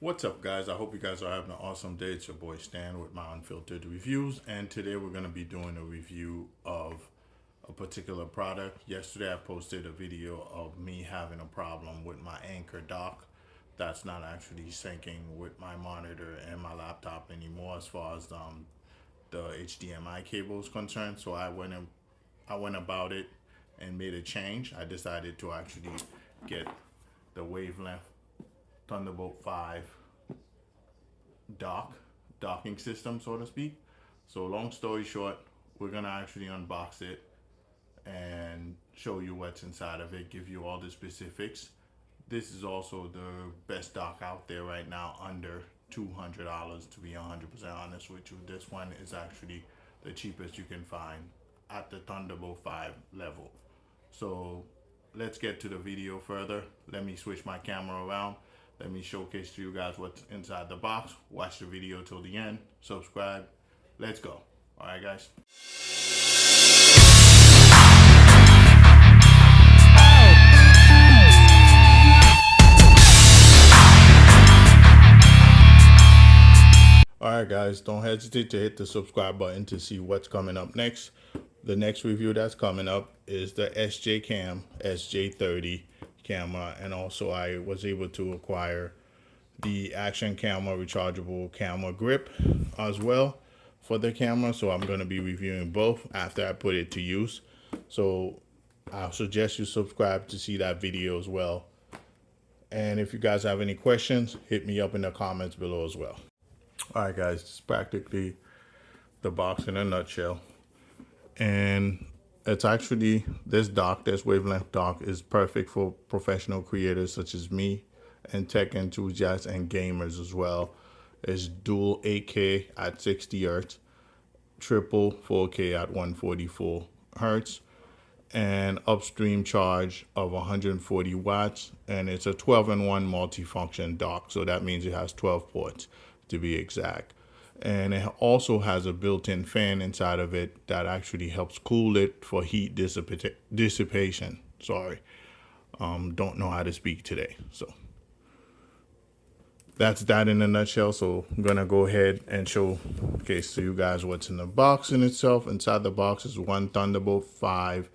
What's up, guys? I hope you guys are having an awesome day. It's your boy Stan with my unfiltered reviews, and today we're going to be doing a review of a particular product. Yesterday I posted a video of me having a problem with my Anchor dock that's not actually syncing with my monitor and my laptop anymore as far as the HDMI cable is concerned. So I went about it and made a change. I decided to actually get the Wavelength Thunderbolt 5 docking system, so to speak. So long story short, we're gonna actually unbox it and show you what's inside of it, give you all the specifics. This is also the best dock out there right now, under $200, to be 100% honest with you. This one is actually the cheapest you can find at the Thunderbolt 5 level. So let's get to the video further. Let me switch my camera around. Let me showcase to you guys what's inside the box. Watch the video till the end. Subscribe. Let's go. All right, guys. All right, guys, don't hesitate to hit the subscribe button to see what's coming up next. The next review that's coming up is the SJ30 camera, and also I was able to acquire the action camera rechargeable camera grip as well for the camera. So I'm going to be reviewing both after I put it to use. So I'll suggest you subscribe to see that video as well. And if you guys have any questions, hit me up in the comments below as well. All right, guys, it's practically the box in a nutshell. And it's actually, this Wavelength dock is perfect for professional creators such as me, and tech enthusiasts and gamers as well. It's dual 8K at 60 hertz, triple 4K at 144 hertz, and upstream charge of 140 watts. And it's a 12-in-1 multifunction dock, so that means it has 12 ports to be exact. And it also has a built-in fan inside of it that actually helps cool it for heat dissipation. Sorry, don't know how to speak today. So that's that in a nutshell. So I'm gonna go ahead and showcase to you guys what's in the box in itself. Inside the box is one Thunderbolt 5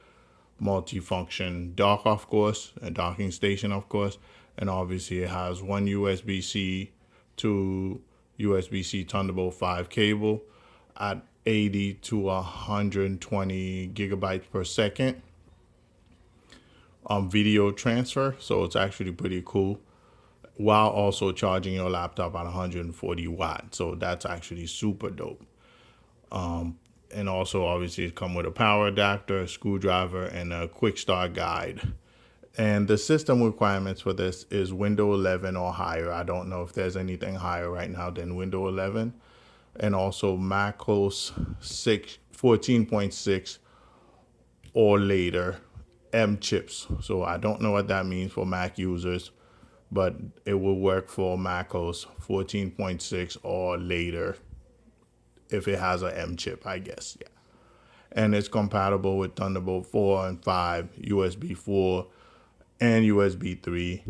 multifunction dock, of course, a docking station, of course, and obviously it has one USB-C to USB-C Thunderbolt 5 cable at 80 to 120 gigabytes per second video transfer. So it's actually pretty cool, while also charging your laptop at 140 watts. So that's actually super dope. And also obviously it comes with a power adapter, a screwdriver, and a quick start guide. And the system requirements for this is Windows 11 or higher. I don't know if there's anything higher right now than Windows 11. And also macOS 14.6 or later M chips. So I don't know what that means for Mac users, but it will work for macOS 14.6 or later if it has an M chip, I guess. Yeah. And it's compatible with Thunderbolt 4 and 5, USB 4, and USB 3,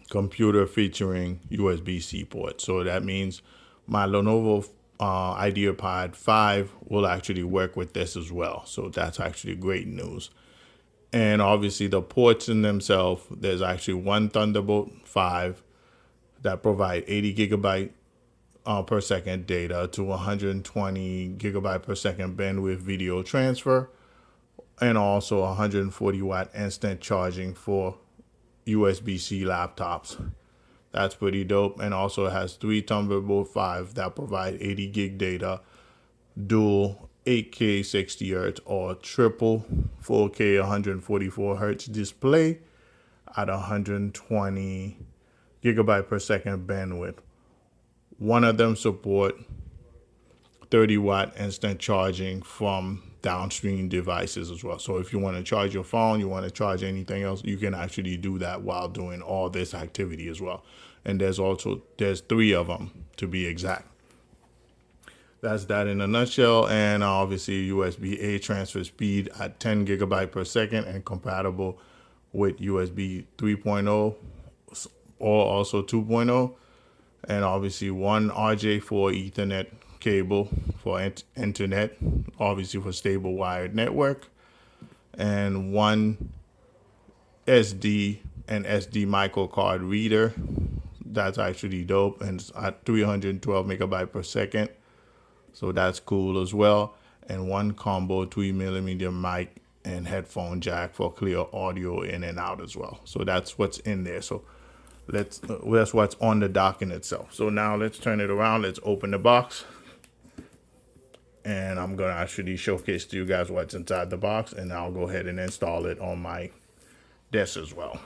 computer featuring USB-C port. So that means my Lenovo IdeaPad 5 will actually work with this as well. So that's actually great news. And obviously the ports in themselves, there's actually one Thunderbolt 5 that provide 80 gigabyte per second data to 120 gigabyte per second bandwidth video transfer, and also 140 watt instant charging for USB-C laptops. That's pretty dope. And also it has three Thunderbolt 5 that provide 80 gig data, dual 8K 60 hertz or triple 4K 144 hertz display at 120 gigabyte per second bandwidth. One of them support 30 watt instant charging from downstream devices as well. So if you want to charge your phone, you want to charge anything else, you can actually do that while doing all this activity as well. And there's three of them to be exact. That's that in a nutshell. And obviously USB-A transfer speed at 10 gigabyte per second and compatible with USB 3.0 or also 2.0. and obviously one RJ4 Ethernet cable for internet, obviously for stable wired network, and one SD and SD micro card reader. That's actually dope, and it's at 312 megabyte per second, so that's cool as well. And one combo 3mm mic and headphone jack for clear audio in and out as well. So that's what's in there. So that's what's on the dock in itself. So now let's turn it around. Let's open the box, and I'm gonna actually showcase to you guys what's inside the box, and I'll go ahead and install it on my desk as well.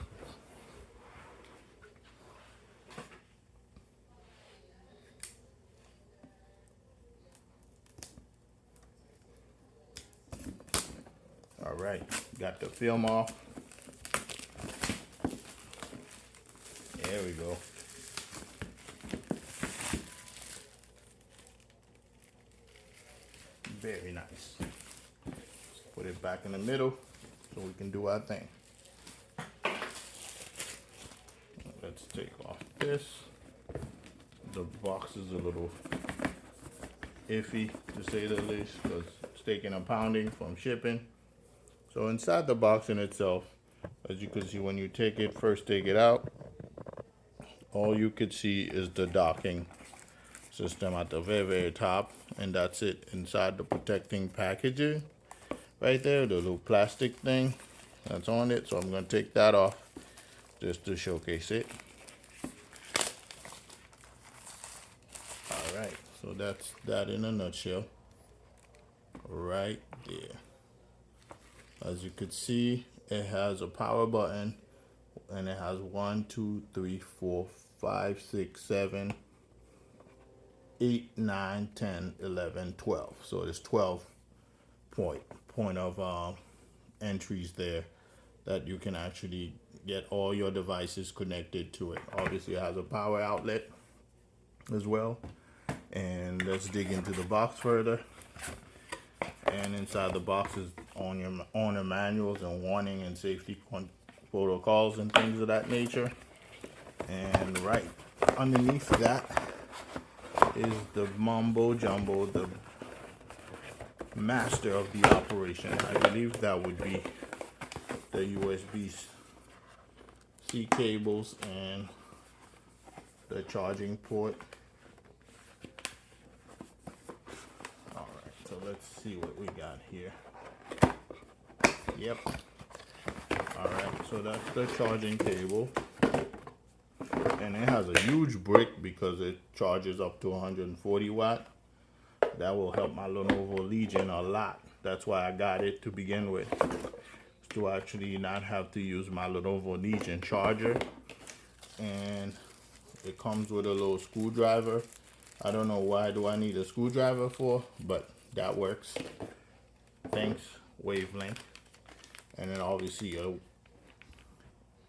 All right, got the film off. There we go. Very nice. Put it back in the middle so we can do our thing. Let's take off this. The box is a little iffy, to say the least, because it's taking a pounding from shipping. So inside the box in itself, as you can see, when you take it out, all you could see is the docking system at the very top, and that's it. Inside the protecting packaging right there, the little plastic thing that's on it. So I'm going to take that off just to showcase it. All right, so that's that in a nutshell right there. As you can see, it has a power button, and it has 1, 2, 3, 4, 5, 6, 7, 8, 9, 10, 11, 12. So there's 12 point of entries there that you can actually get all your devices connected to it. Obviously, it has a power outlet as well. And let's dig into the box further. And inside the box is on your owner manuals and warning and safety protocols and things of that nature. And right underneath that is the mumbo jumbo, the master of the operation. I believe that would be the USB-C cables and the charging port. So let's see what we got here. Yep. Alright, so that's the charging cable. And it has a huge brick because it charges up to 140 watt. That will help my Lenovo Legion a lot. That's why I got it to begin with. To actually not have to use my Lenovo Legion charger. And it comes with a little screwdriver. I don't know why do I need a screwdriver for, but that works. Thanks, Wavelength. And then obviously a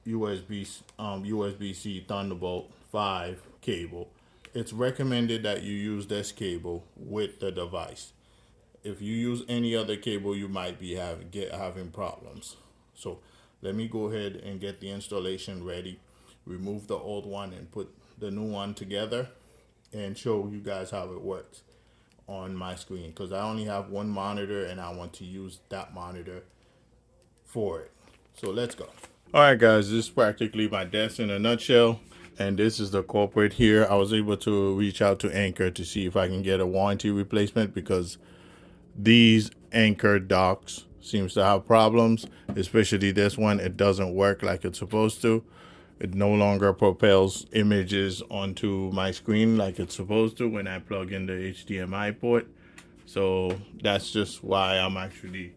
USB-C Thunderbolt 5 cable. It's recommended that you use this cable with the device. If you use any other cable, you might be having problems. So let me go ahead and get the installation ready. Remove the old one and put the new one together and show you guys how it works on my screen, because I only have one monitor and I want to use that monitor for it. So let's go. All right, guys, this is practically my desk in a nutshell, and this is the culprit here. I was able to reach out to Anchor to see if I can get a warranty replacement, because these Anchor docks seems to have problems, especially this one. It doesn't work like it's supposed to. It no longer propels images onto my screen like it's supposed to when I plug in the HDMI port. So that's just why I'm actually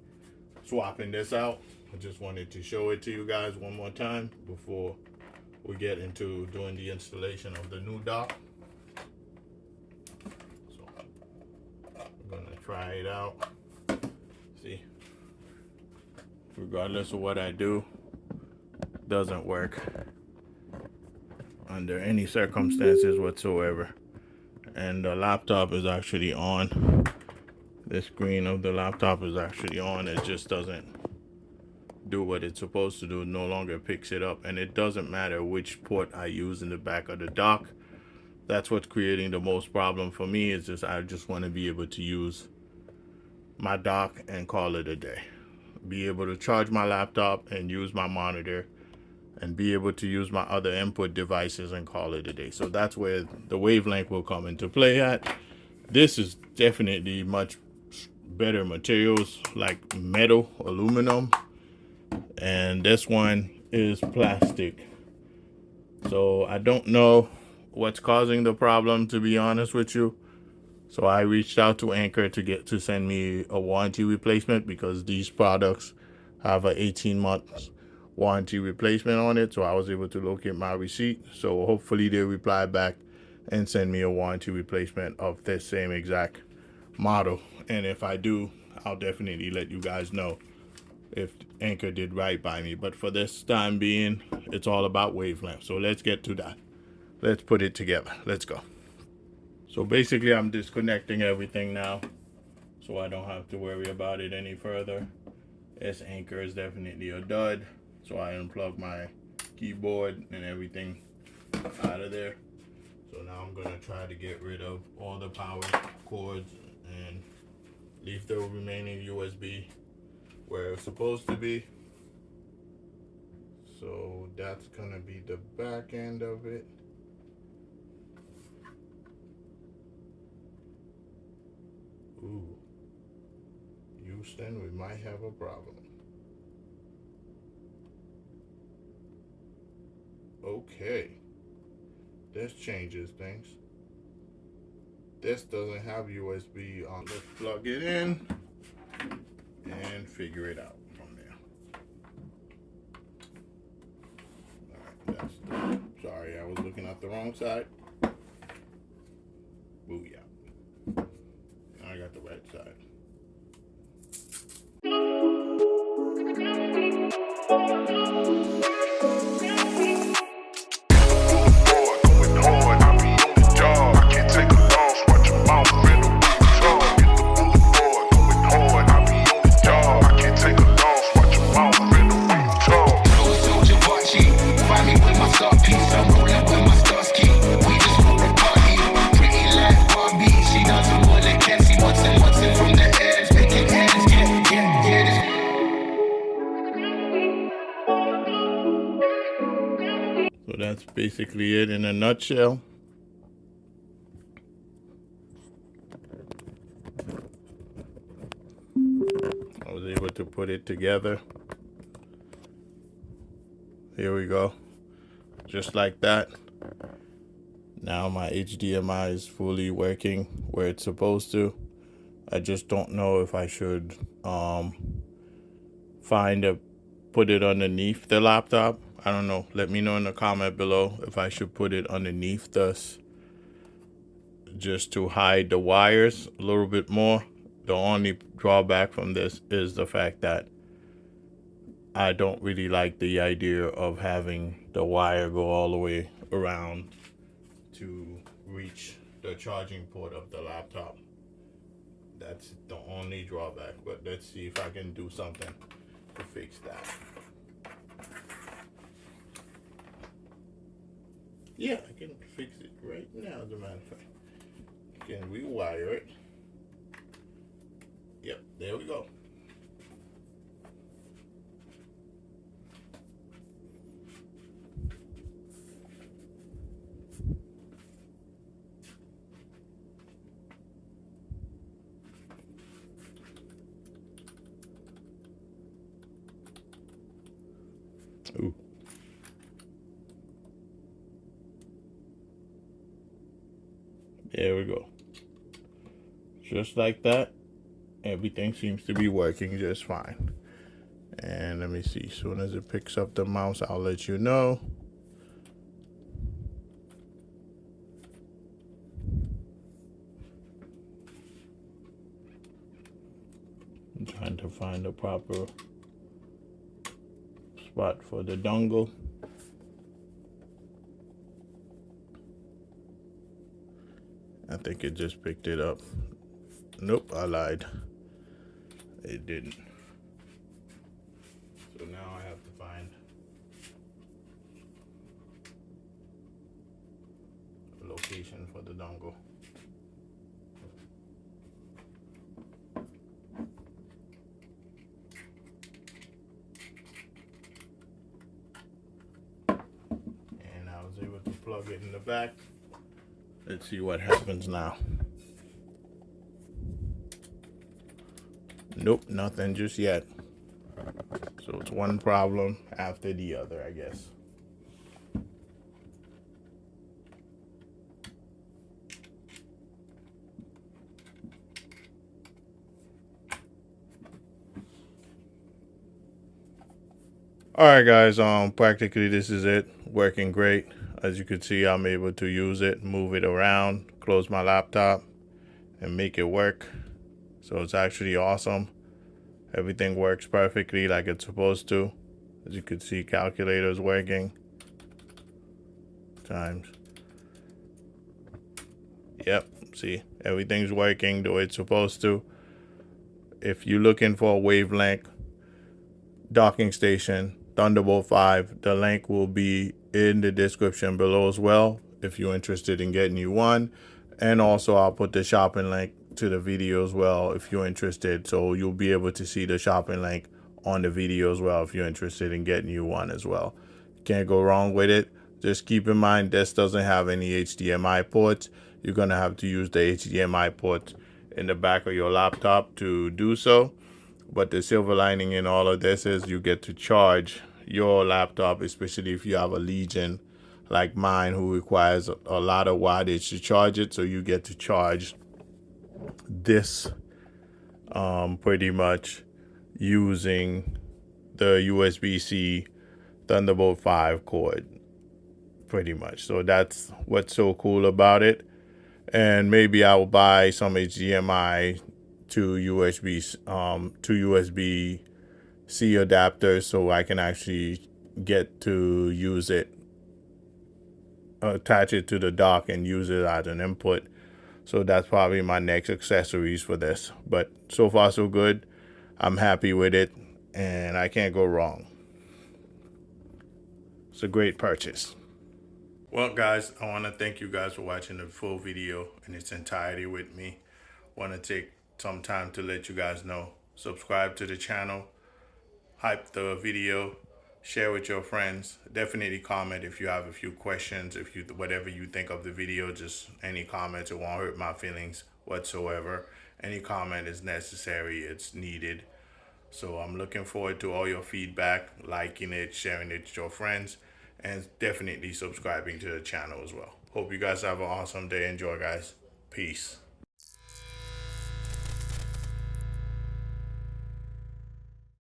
swapping this out. I just wanted to show it to you guys one more time before we get into doing the installation of the new dock. So I'm gonna try it out. See, regardless of what I do, it doesn't work under any circumstances whatsoever. And the laptop is actually on. The screen of the laptop is actually on. It just doesn't do what it's supposed to do. It no longer picks it up, and it doesn't matter which port I use in the back of the dock. That's what's creating the most problem for me, is just I just want to be able to use my dock and call it a day. Be able to charge my laptop and use my monitor and be able to use my other input devices and call it a day. So that's where the Wavelength will come into play at. This is definitely much better materials, like metal, aluminum, and this one is plastic. So I don't know what's causing the problem, to be honest with you. So I reached out to Anchor to send me a warranty replacement, because these products have a 18-month warranty replacement on it. So I was able to locate my receipt. So hopefully they reply back and send me a warranty replacement of this same exact model. And if I do, I'll definitely let you guys know if Anchor did right by me. But for this time being, it's all about Wavelength. So let's get to that. Let's put it together. Let's go. So basically I'm disconnecting everything now, so I don't have to worry about it any further. This Anchor is definitely a dud. So I unplug my keyboard and everything out of there. So now I'm gonna try to get rid of all the power cords and leave the remaining USB where it's supposed to be. So that's gonna be the back end of it. Ooh, Houston, we might have a problem. Okay, this changes things. This doesn't have USB on. Let's plug it in and figure it out from there. All right, sorry, I was looking at the wrong side. Booyah. I got the right side. So that's basically it in a nutshell. I was able to put it together. Here we go. Just like that. Now my HDMI is fully working where it's supposed to. I just don't know if I should put it underneath the laptop. I don't know. Let me know in the comment below if I should put it underneath this, just to hide the wires a little bit more. The only drawback from this is the fact that I don't really like the idea of having the wire go all the way around to reach the charging port of the laptop. That's the only drawback, but let's see if I can do something to fix that. Yeah, I can fix it right now, as a matter of fact. I can rewire it. Yep, there we go. Ooh. There we go. Just like that, everything seems to be working just fine. And let me see, as soon as it picks up the mouse, I'll let you know. I'm trying to find the proper spot for the dongle. I think it just picked it up. Nope, I lied. It didn't. So now I have to find a location workstation for the dongle. And I was able to plug it in the back. Let's see what happens now. Nope, nothing just yet. So it's one problem after the other, I guess. All right, guys. Practically this is it. Working great. As you can see, I'm able to use it, move it around, close my laptop, and make it work. So it's actually awesome. Everything works perfectly like it's supposed to. As you can see, calculator's working. Times. Yep. See, everything's working the way it's supposed to. If you're looking for a Wavelength docking station, Thunderbolt 5, the link will be in the description below as well if you're interested in getting you one. And also I'll put the shopping link to the video as well if you're interested, so you'll be able to see the shopping link on the video as well if you're interested in getting you one as well. Can't go wrong with it. Just keep in mind this doesn't have any HDMI ports. You're gonna have to use the HDMI ports in the back of your laptop to do so. But the silver lining in all of this is you get to charge your laptop, especially if you have a Legion like mine who requires a lot of wattage to charge it. So you get to charge this pretty much using the USB-C Thunderbolt 5 cord pretty much. So that's what's so cool about it. And maybe I'll buy some HDMI to USB-C adapters so I can actually get to use it, attach it to the dock and use it as an input. So that's probably my next accessories for this. But so far so good. I'm happy with it and I can't go wrong. It's a great purchase. Well, guys, I want to thank you guys for watching the full video in its entirety with me. Want to take some time to let you guys know. Subscribe to the channel, hype the video, share with your friends. Definitely comment if you have a few questions, if you whatever you think of the video, just any comments. It won't hurt my feelings whatsoever. Any comment is necessary, it's needed. So I'm looking forward to all your feedback, liking it, sharing it with your friends, and definitely subscribing to the channel as well. Hope you guys have an awesome day. Enjoy, guys. Peace.